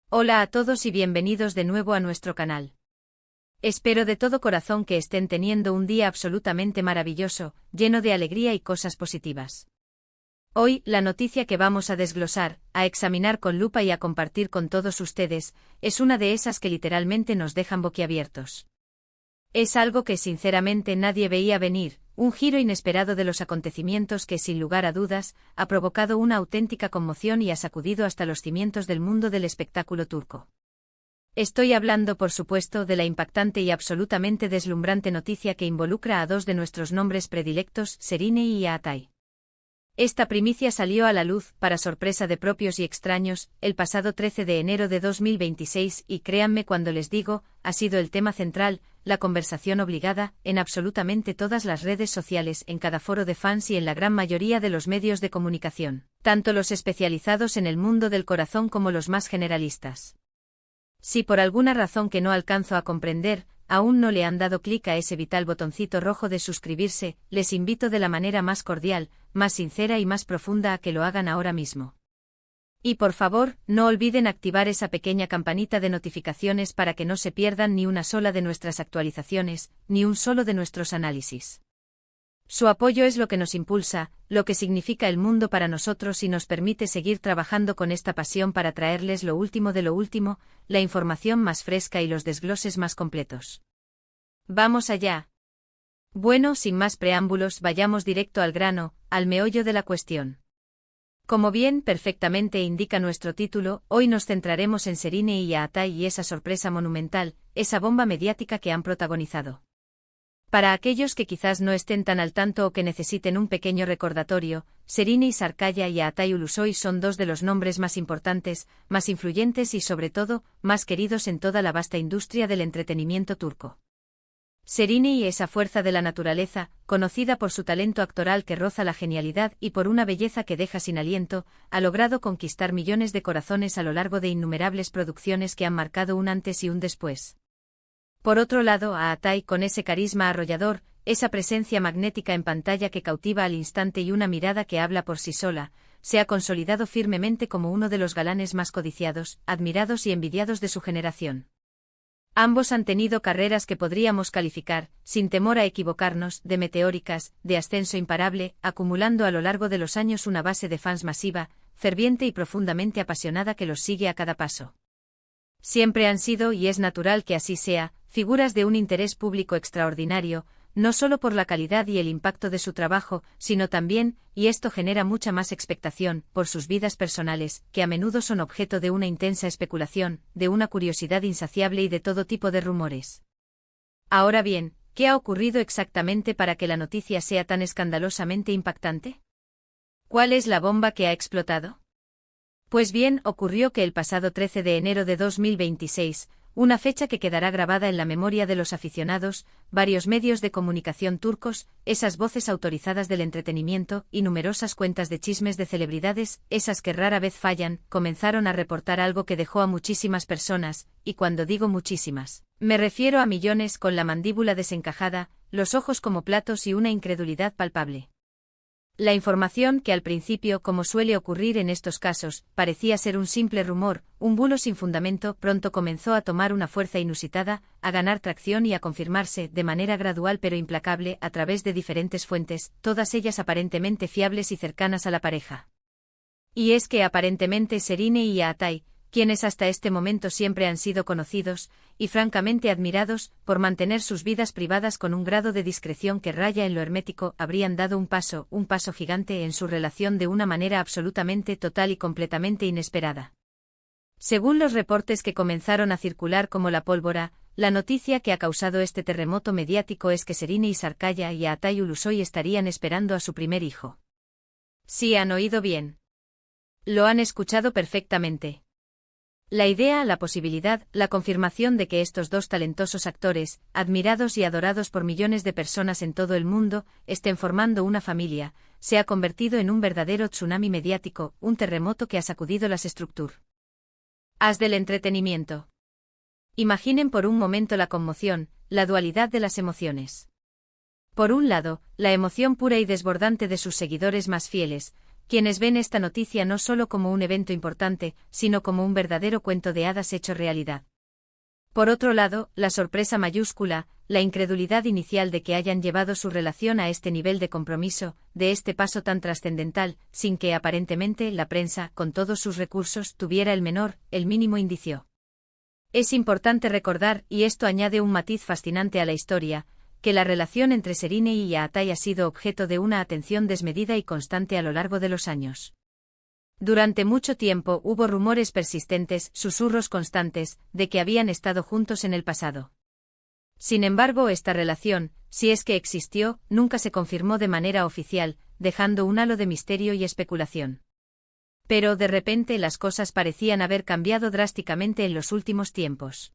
Hola a todos y bienvenidos de nuevo a nuestro canal. Espero de todo corazón que estén teniendo un día absolutamente maravilloso, lleno de alegría y cosas positivas. Hoy, la noticia que vamos a desglosar, a examinar con lupa y a compartir con todos ustedes, es una de esas que literalmente nos dejan boquiabiertos. Es algo que sinceramente nadie veía venir, un giro inesperado de los acontecimientos que sin lugar a dudas, ha provocado una auténtica conmoción y ha sacudido hasta los cimientos del mundo del espectáculo turco. Estoy hablando, por supuesto, de la impactante y absolutamente deslumbrante noticia que involucra a dos de nuestros nombres predilectos, Serine y Atay. Esta primicia salió a la luz, para sorpresa de propios y extraños, el pasado 13 de enero de 2026 y créanme cuando les digo, ha sido el tema central, la conversación obligada, en absolutamente todas las redes sociales, en cada foro de fans y en la gran mayoría de los medios de comunicación, tanto los especializados en el mundo del corazón como los más generalistas. Si por alguna razón que no alcanzo a comprender, aún no le han dado clic a ese vital botoncito rojo de suscribirse, les invito de la manera más cordial, más sincera y más profunda a que lo hagan ahora mismo. Y por favor, no olviden activar esa pequeña campanita de notificaciones para que no se pierdan ni una sola de nuestras actualizaciones, ni un solo de nuestros análisis. Su apoyo es lo que nos impulsa, lo que significa el mundo para nosotros y nos permite seguir trabajando con esta pasión para traerles lo último de lo último, la información más fresca y los desgloses más completos. ¡Vamos allá! Bueno, sin más preámbulos, vayamos directo al grano, al meollo de la cuestión. Como bien perfectamente indica nuestro título, hoy nos centraremos en Serine y Atay y esa sorpresa monumental, esa bomba mediática que han protagonizado. Para aquellos que quizás no estén tan al tanto o que necesiten un pequeño recordatorio, Serine Sarıkaya y Atay Ulusoy son dos de los nombres más importantes, más influyentes y sobre todo, más queridos en toda la vasta industria del entretenimiento turco. Serine y esa fuerza de la naturaleza, conocida por su talento actoral que roza la genialidad y por una belleza que deja sin aliento, ha logrado conquistar millones de corazones a lo largo de innumerables producciones que han marcado un antes y un después. Por otro lado, a Atay con ese carisma arrollador, esa presencia magnética en pantalla que cautiva al instante y una mirada que habla por sí sola, se ha consolidado firmemente como uno de los galanes más codiciados, admirados y envidiados de su generación. Ambos han tenido carreras que podríamos calificar, sin temor a equivocarnos, de meteóricas, de ascenso imparable, acumulando a lo largo de los años una base de fans masiva, ferviente y profundamente apasionada que los sigue a cada paso. Siempre han sido, y es natural que así sea, figuras de un interés público extraordinario, no solo por la calidad y el impacto de su trabajo, sino también, y esto genera mucha más expectación, por sus vidas personales, que a menudo son objeto de una intensa especulación, de una curiosidad insaciable y de todo tipo de rumores. Ahora bien, ¿qué ha ocurrido exactamente para que la noticia sea tan escandalosamente impactante? ¿Cuál es la bomba que ha explotado? Pues bien, ocurrió que el pasado 13 de enero de 2026, una fecha que quedará grabada en la memoria de los aficionados, varios medios de comunicación turcos, esas voces autorizadas del entretenimiento y numerosas cuentas de chismes de celebridades, esas que rara vez fallan, comenzaron a reportar algo que dejó a muchísimas personas, y cuando digo muchísimas, me refiero a millones con la mandíbula desencajada, los ojos como platos y una incredulidad palpable. La información que al principio, como suele ocurrir en estos casos, parecía ser un simple rumor, un bulo sin fundamento, pronto comenzó a tomar una fuerza inusitada, a ganar tracción y a confirmarse, de manera gradual pero implacable, a través de diferentes fuentes, todas ellas aparentemente fiables y cercanas a la pareja. Y es que aparentemente Serine y Atay, quienes hasta este momento siempre han sido conocidos, y francamente admirados, por mantener sus vidas privadas con un grado de discreción que raya en lo hermético, habrían dado un paso gigante en su relación de una manera absolutamente total y completamente inesperada. Según los reportes que comenzaron a circular como la pólvora, la noticia que ha causado este terremoto mediático es que Serine Sarıkaya y Atay Ulusoy estarían esperando a su primer hijo. Sí, han oído bien. Lo han escuchado perfectamente. La idea, la posibilidad, la confirmación de que estos dos talentosos actores, admirados y adorados por millones de personas en todo el mundo, estén formando una familia, se ha convertido en un verdadero tsunami mediático, un terremoto que ha sacudido las estructuras del entretenimiento. Imaginen por un momento la conmoción, la dualidad de las emociones. Por un lado, la emoción pura y desbordante de sus seguidores más fieles, quienes ven esta noticia no solo como un evento importante, sino como un verdadero cuento de hadas hecho realidad. Por otro lado, la sorpresa mayúscula, la incredulidad inicial de que hayan llevado su relación a este nivel de compromiso, de este paso tan trascendental, sin que aparentemente la prensa, con todos sus recursos, tuviera el mínimo indicio. Es importante recordar, y esto añade un matiz fascinante a la historia, que la relación entre Serine y Yaatai ha sido objeto de una atención desmedida y constante a lo largo de los años. Durante mucho tiempo hubo rumores persistentes, susurros constantes, de que habían estado juntos en el pasado. Sin embargo, esta relación, si es que existió, nunca se confirmó de manera oficial, dejando un halo de misterio y especulación. Pero de repente las cosas parecían haber cambiado drásticamente en los últimos tiempos.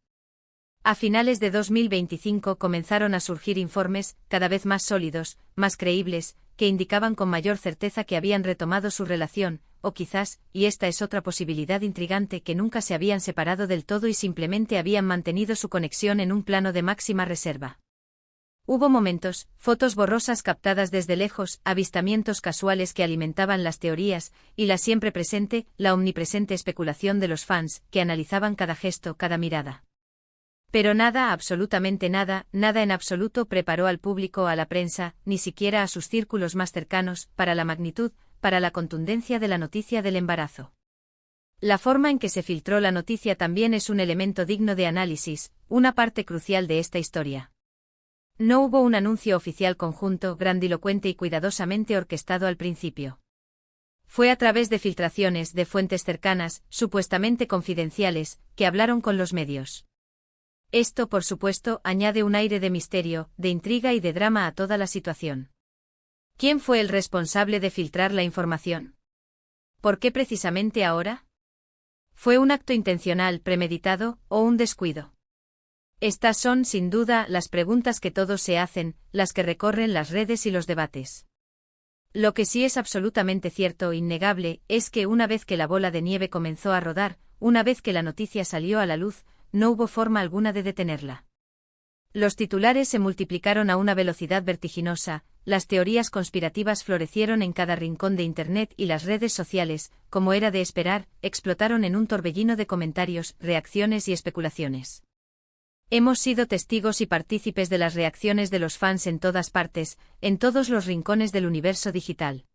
A finales de 2025 comenzaron a surgir informes, cada vez más sólidos, más creíbles, que indicaban con mayor certeza que habían retomado su relación, o quizás, y esta es otra posibilidad intrigante, que nunca se habían separado del todo y simplemente habían mantenido su conexión en un plano de máxima reserva. Hubo momentos, fotos borrosas captadas desde lejos, avistamientos casuales que alimentaban las teorías, y la siempre presente, la omnipresente especulación de los fans, que analizaban cada gesto, cada mirada. Pero nada, absolutamente nada, nada en absoluto preparó al público, a la prensa, ni siquiera a sus círculos más cercanos, para la magnitud, para la contundencia de la noticia del embarazo. La forma en que se filtró la noticia también es un elemento digno de análisis, una parte crucial de esta historia. No hubo un anuncio oficial conjunto, grandilocuente y cuidadosamente orquestado al principio. Fue a través de filtraciones de fuentes cercanas, supuestamente confidenciales, que hablaron con los medios. Esto, por supuesto, añade un aire de misterio, de intriga y de drama a toda la situación. ¿Quién fue el responsable de filtrar la información? ¿Por qué precisamente ahora? ¿Fue un acto intencional, premeditado, o un descuido? Estas son, sin duda, las preguntas que todos se hacen, las que recorren las redes y los debates. Lo que sí es absolutamente cierto, innegable, es que una vez que la bola de nieve comenzó a rodar, una vez que la noticia salió a la luz, no hubo forma alguna de detenerla. Los titulares se multiplicaron a una velocidad vertiginosa, las teorías conspirativas florecieron en cada rincón de Internet y las redes sociales, como era de esperar, explotaron en un torbellino de comentarios, reacciones y especulaciones. Hemos sido testigos y partícipes de las reacciones de los fans en todas partes, en todos los rincones del universo digital.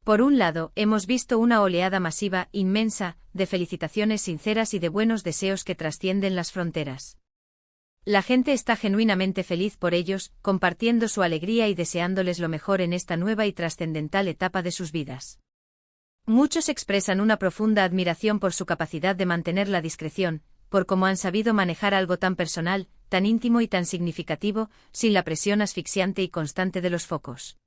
Por un lado, hemos visto una oleada masiva, inmensa, de felicitaciones sinceras y de buenos deseos que trascienden las fronteras. La gente está genuinamente feliz por ellos, compartiendo su alegría y deseándoles lo mejor en esta nueva y trascendental etapa de sus vidas. Muchos expresan una profunda admiración por su capacidad de mantener la discreción, por cómo han sabido manejar algo tan personal, tan íntimo y tan significativo, sin la presión asfixiante y constante de los focos.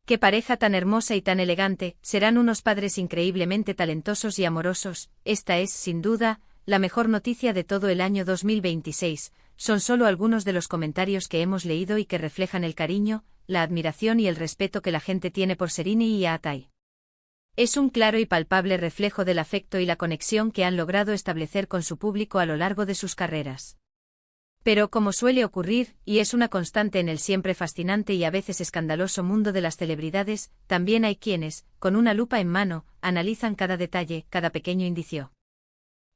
¡Qué pareja tan hermosa y tan elegante! Serán unos padres increíblemente talentosos y amorosos. Esta es, sin duda, la mejor noticia de todo el año 2026. Son solo algunos de los comentarios que hemos leído y que reflejan el cariño, la admiración y el respeto que la gente tiene por Serine y Yaatai. Es un claro y palpable reflejo del afecto y la conexión que han logrado establecer con su público a lo largo de sus carreras. Pero como suele ocurrir, y es una constante en el siempre fascinante y a veces escandaloso mundo de las celebridades, también hay quienes, con una lupa en mano, analizan cada detalle, cada pequeño indicio.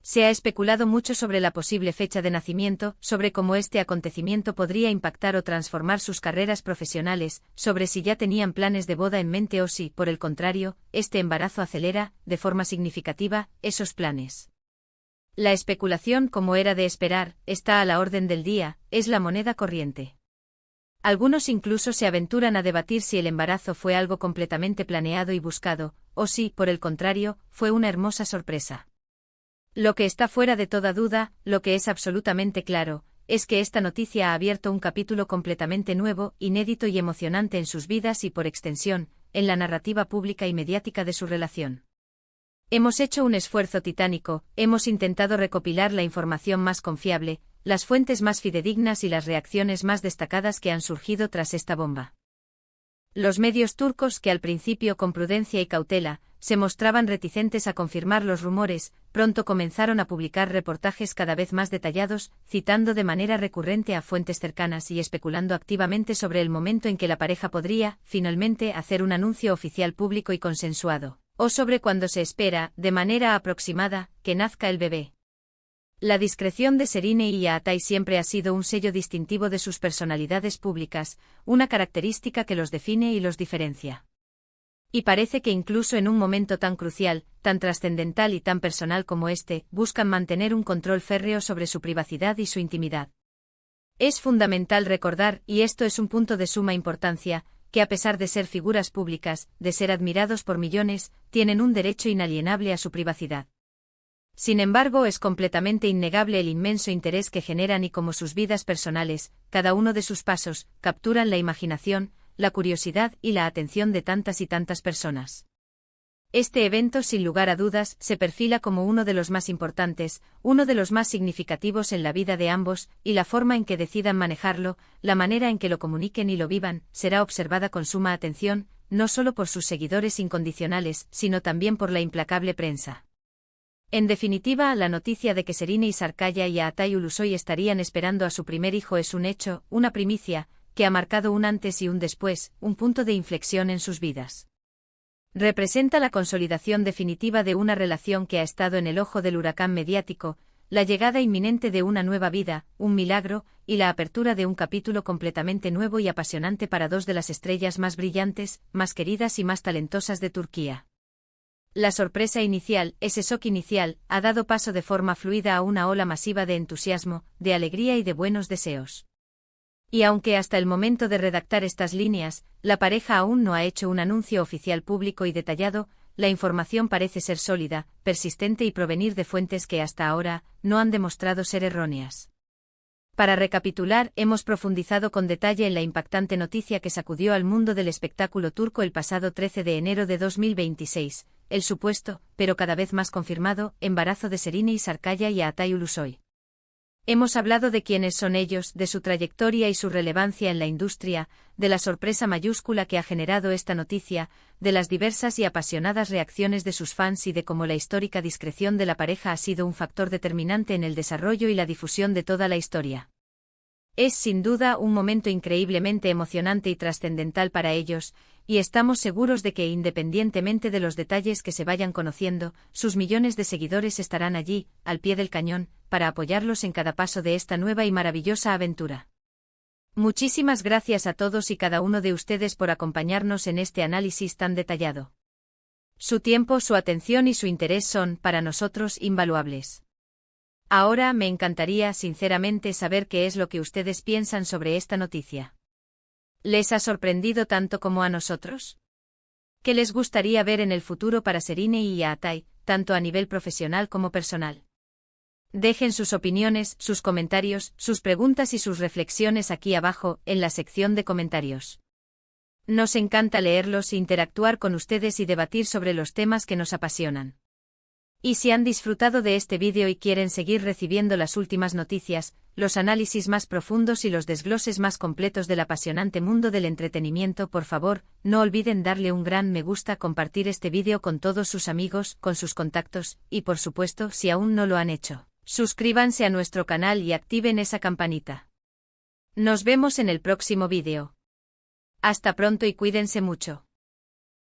Se ha especulado mucho sobre la posible fecha de nacimiento, sobre cómo este acontecimiento podría impactar o transformar sus carreras profesionales, sobre si ya tenían planes de boda en mente o si, por el contrario, este embarazo acelera, de forma significativa, esos planes. La especulación, como era de esperar, está a la orden del día, es la moneda corriente. Algunos incluso se aventuran a debatir si el embarazo fue algo completamente planeado y buscado, o si, por el contrario, fue una hermosa sorpresa. Lo que está fuera de toda duda, lo que es absolutamente claro, es que esta noticia ha abierto un capítulo completamente nuevo, inédito y emocionante en sus vidas y por extensión, en la narrativa pública y mediática de su relación. Hemos hecho un esfuerzo titánico, hemos intentado recopilar la información más confiable, las fuentes más fidedignas y las reacciones más destacadas que han surgido tras esta bomba. Los medios turcos que al principio con prudencia y cautela, se mostraban reticentes a confirmar los rumores, pronto comenzaron a publicar reportajes cada vez más detallados, citando de manera recurrente a fuentes cercanas y especulando activamente sobre el momento en que la pareja podría, finalmente, hacer un anuncio oficial público y consensuado, o sobre cuándo se espera, de manera aproximada, que nazca el bebé. La discreción de Serine y Yaatai siempre ha sido un sello distintivo de sus personalidades públicas, una característica que los define y los diferencia. Y parece que incluso en un momento tan crucial, tan trascendental y tan personal como este, buscan mantener un control férreo sobre su privacidad y su intimidad. Es fundamental recordar, y esto es un punto de suma importancia, que a pesar de ser figuras públicas, de ser admirados por millones, tienen un derecho inalienable a su privacidad. Sin embargo, es completamente innegable el inmenso interés que generan y cómo sus vidas personales, cada uno de sus pasos, capturan la imaginación, la curiosidad y la atención de tantas y tantas personas. Este evento, sin lugar a dudas, se perfila como uno de los más importantes, uno de los más significativos en la vida de ambos, y la forma en que decidan manejarlo, la manera en que lo comuniquen y lo vivan, será observada con suma atención, no solo por sus seguidores incondicionales, sino también por la implacable prensa. En definitiva, la noticia de que Serine Sarkaya y Yaatai Ulusoy estarían esperando a su primer hijo es un hecho, una primicia, que ha marcado un antes y un después, un punto de inflexión en sus vidas. Representa la consolidación definitiva de una relación que ha estado en el ojo del huracán mediático, la llegada inminente de una nueva vida, un milagro, y la apertura de un capítulo completamente nuevo y apasionante para dos de las estrellas más brillantes, más queridas y más talentosas de Turquía. La sorpresa inicial, ese shock inicial, ha dado paso de forma fluida a una ola masiva de entusiasmo, de alegría y de buenos deseos. Y aunque hasta el momento de redactar estas líneas, la pareja aún no ha hecho un anuncio oficial público y detallado, la información parece ser sólida, persistente y provenir de fuentes que hasta ahora no han demostrado ser erróneas. Para recapitular, hemos profundizado con detalle en la impactante noticia que sacudió al mundo del espectáculo turco el pasado 13 de enero de 2026, el supuesto, pero cada vez más confirmado, embarazo de Serine Sarkaya y Yaatai Ulusoy. Hemos hablado de quiénes son ellos, de su trayectoria y su relevancia en la industria, de la sorpresa mayúscula que ha generado esta noticia, de las diversas y apasionadas reacciones de sus fans y de cómo la histórica discreción de la pareja ha sido un factor determinante en el desarrollo y la difusión de toda la historia. Es sin duda un momento increíblemente emocionante y trascendental para ellos, y estamos seguros de que independientemente de los detalles que se vayan conociendo, sus millones de seguidores estarán allí, al pie del cañón, para apoyarlos en cada paso de esta nueva y maravillosa aventura. Muchísimas gracias a todos y cada uno de ustedes por acompañarnos en este análisis tan detallado. Su tiempo, su atención y su interés son, para nosotros, invaluables. Ahora me encantaría sinceramente saber qué es lo que ustedes piensan sobre esta noticia. ¿Les ha sorprendido tanto como a nosotros? ¿Qué les gustaría ver en el futuro para Serine y Yaatai, tanto a nivel profesional como personal? Dejen sus opiniones, sus comentarios, sus preguntas y sus reflexiones aquí abajo, en la sección de comentarios. Nos encanta leerlos e interactuar con ustedes y debatir sobre los temas que nos apasionan. Y si han disfrutado de este vídeo y quieren seguir recibiendo las últimas noticias, los análisis más profundos y los desgloses más completos del apasionante mundo del entretenimiento, por favor, no olviden darle un gran me gusta, compartir este vídeo con todos sus amigos, con sus contactos, y por supuesto, si aún no lo han hecho, suscríbanse a nuestro canal y activen esa campanita. Nos vemos en el próximo vídeo. Hasta pronto y cuídense mucho.